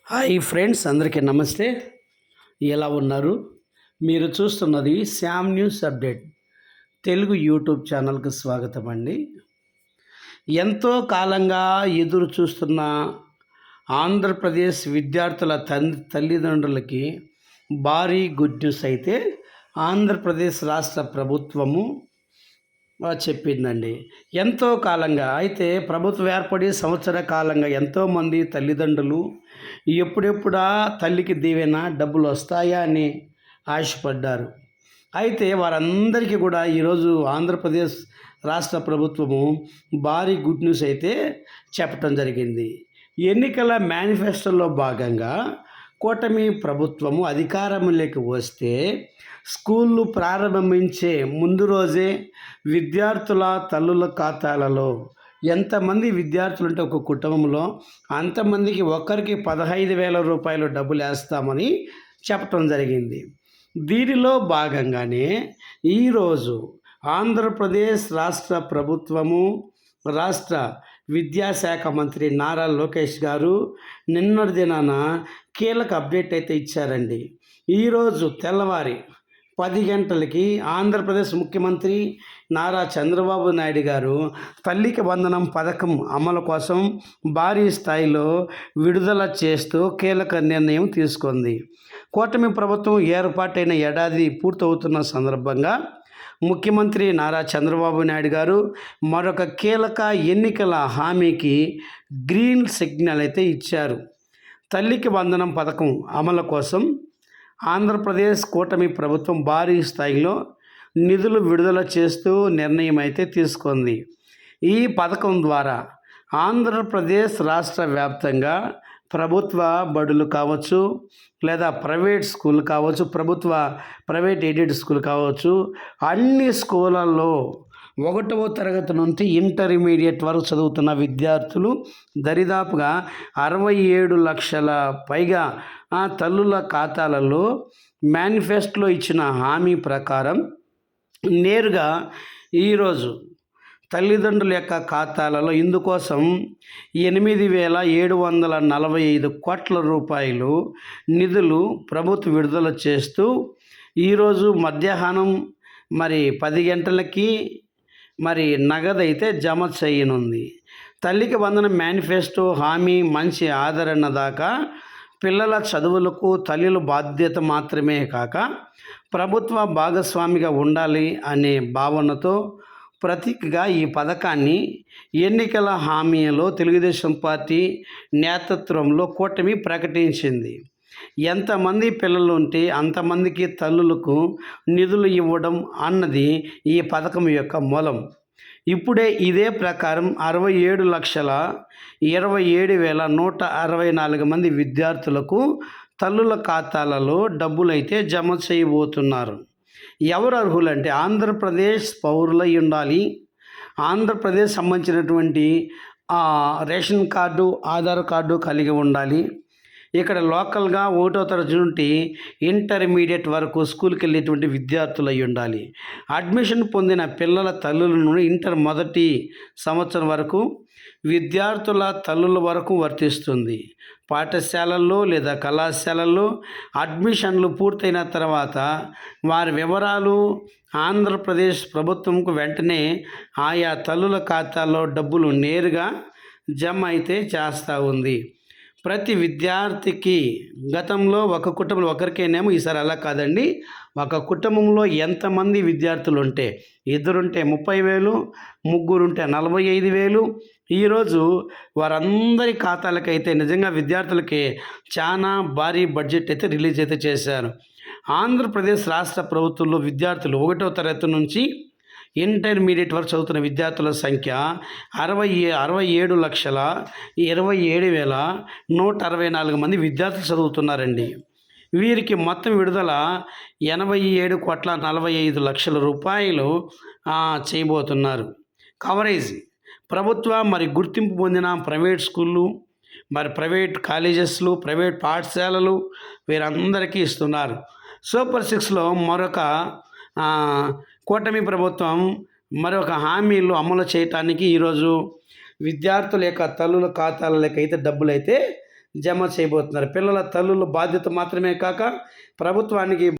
Hi friends, అందరికీ నమస్తే. ఎలా ఉన్నారు? మీరు చూస్తున్నది Shyam news update Telugu YouTube ఛానల్కి స్వాగతం అండి. ఎంతో కాలంగా ఎదురు చూస్తున్న ఆంధ్రప్రదేశ్ విద్యార్థుల తల్లిదండ్రులకి భారీ గుడ్ న్యూస్ అయితే ఆంధ్రప్రదేశ్ రాష్ట్ర ప్రభుత్వము చెప్పిందండి. ఎంతో కాలంగా అయితే ప్రభుత్వం ఏర్పడి సంవత్సర కాలంగా ఎంతోమంది తల్లిదండ్రులు ఎప్పుడెప్పుడా తల్లికి దీవెన డబ్బులు వస్తాయా అని ఆశపడ్డారు. అయితే వారందరికీ కూడా ఈరోజు ఆంధ్రప్రదేశ్ రాష్ట్ర ప్రభుత్వము భారీ గుడ్ న్యూస్ అయితే చెప్పటం జరిగింది. ఎన్నికల మేనిఫెస్టోలో భాగంగా కూటమి ప్రభుత్వము అధికారంలోకి వస్తే స్కూళ్ళు ప్రారంభించే ముందు రోజే విద్యార్థుల తల్లుల ఖాతాలలో ఎంతమంది విద్యార్థులు ఉంటే ఒక కుటుంబంలో అంతమందికి ఒక్కరికి 15,000 రూపాయలు డబ్బులు వేస్తామని చెప్పటం జరిగింది. దీనిలో భాగంగానే ఈరోజు ఆంధ్రప్రదేశ్ రాష్ట్ర ప్రభుత్వము రాష్ట్ర విద్యాశాఖ మంత్రి నారా లోకేష్ గారు నిన్నటి దినాన కీలక అప్డేట్ అయితే ఇచ్చారండి. ఈరోజు తెల్లవారి 10 గంటలకి ఆంధ్రప్రదేశ్ ముఖ్యమంత్రి నారా చంద్రబాబు నాయుడు గారు తల్లికి వందనం పథకం అమలు కోసం భారీ స్థాయిలో విడుదల చేస్తూ కీలక నిర్ణయం తీసుకుంది. కూటమి ప్రభుత్వం ఏర్పాటైన ఏడాది పూర్తవుతున్న సందర్భంగా ముఖ్యమంత్రి నారా చంద్రబాబు నాయుడు గారు మరొక కీలక ఎన్నికల హామీకి గ్రీన్ సిగ్నల్ అయితే ఇచ్చారు. తల్లికి వందనం పథకం అమలు కోసం ఆంధ్రప్రదేశ్ కూటమి ప్రభుత్వం భారీ స్థాయిలో నిధులు విడుదల చేస్తూ నిర్ణయం అయితే తీసుకుంది. ఈ పథకం ద్వారా ఆంధ్రప్రదేశ్ రాష్ట్ర వ్యాప్తంగా ప్రభుత్వ బడులు కావచ్చు, లేదా ప్రైవేట్ స్కూల్ కావచ్చు, ప్రైవేట్ ఎయిడెడ్ స్కూల్ కావచ్చు, అన్ని స్కూళ్ళల్లో 1వ తరగతి నుండి ఇంటర్మీడియట్ వరకు చదువుతున్న విద్యార్థులు దరిదాపుగా 67 లక్షల పైగా తల్లుల ఖాతాలలో మేనిఫెస్టోలో ఇచ్చిన హామీ ప్రకారం నేరుగా ఈరోజు తల్లిదండ్రుల యొక్క ఖాతాలలో ఇందుకోసం 8,745 కోట్ల రూపాయలు నిధులు ప్రభుత్వం విడుదల చేస్తూ ఈరోజు మధ్యాహ్నం 10 గంటలకి నగదైతే జమ చేయనుంది. తల్లికి వందనం మేనిఫెస్టో హామీ మంచి ఆదరణ దాకా పిల్లల చదువులకు తల్లుల బాధ్యత మాత్రమే కాక ప్రభుత్వ భాగస్వామిగా ఉండాలి అనే భావనతో ప్రతీకగా ఈ పథకాన్ని ఎన్నికల హామీలో తెలుగుదేశం పార్టీ నేతృత్వంలో కూటమి ప్రకటించింది. ఎంతమంది పిల్లలు ఉంటే అంతమందికి తల్లులకు నిధులు ఇవ్వడం అన్నది ఈ పథకం యొక్క మూలం. ఇప్పుడే ఇదే ప్రకారం 67,27,164 మంది విద్యార్థులకు తల్లుల ఖాతాలలో డబ్బులైతే జమ చేయబోతున్నారు. ఎవరు అర్హులంటే ఆంధ్రప్రదేశ్ పౌరులై ఉండాలి, ఆంధ్రప్రదేశ్ సంబంధించినటువంటి రేషన్ కార్డు, ఆధార్ కార్డు కలిగి ఉండాలి. ఇక్కడ లోకల్గా 1వ తరగతి నుండి ఇంటర్మీడియట్ వరకు స్కూల్కి వెళ్ళేటువంటి విద్యార్థులు అయి ఉండాలి. అడ్మిషన్ పొందిన పిల్లల తల్లుల నుండి ఇంటర్ మొదటి సంవత్సరం వరకు విద్యార్థుల తల్లుల వరకు వర్తిస్తుంది. పాఠశాలల్లో లేదా కళాశాలల్లో అడ్మిషన్లు పూర్తయిన తర్వాత వారి వివరాలు ఆంధ్రప్రదేశ్ ప్రభుత్వంకు వెంటనే ఆయా తల్లుల ఖాతాల్లో డబ్బులు నేరుగా జమ అయితే చేస్తూ ఉంది. ప్రతి విద్యార్థికి గతంలో ఒక కుటుంబంలో ఒకరికేనేమో, ఈసారి అలా కాదండి. ఒక కుటుంబంలో ఎంతమంది విద్యార్థులు ఉంటే, ఇద్దరుంటే 30,000, ముగ్గురుంటే 45,000. ఈరోజు వారందరి ఖాతాలకైతే నిజంగా విద్యార్థులకి చాలా భారీ బడ్జెట్ అయితే రిలీజ్ అయితే చేశారు. ఆంధ్రప్రదేశ్ రాష్ట్ర ప్రభుత్వంలో విద్యార్థులు 1వ తరగతి నుంచి ఇంటర్మీడియట్ వరకు చదువుతున్న విద్యార్థుల సంఖ్య 67,27,164 మంది విద్యార్థులు చదువుతున్నారండి. వీరికి మొత్తం విడుదల 87,45 రూపాయలు చేయబోతున్నారు. కవరేజ్ ప్రభుత్వ గుర్తింపు పొందిన ప్రైవేట్ స్కూళ్ళు, ప్రైవేట్ కాలేజెస్లు, ప్రైవేట్ పాఠశాలలు వీరందరికీ ఇస్తున్నారు. సూపర్ 6లో మరొక కూటమి ప్రభుత్వం మరొక హామీలు అమలు చేయటానికి ఈరోజు విద్యార్థుల యొక్క తల్లుల ఖాతాలకైతే డబ్బులైతే జమ చేయబోతున్నారు. పిల్లల తల్లుల బాధ్యత మాత్రమే కాక ప్రభుత్వానికి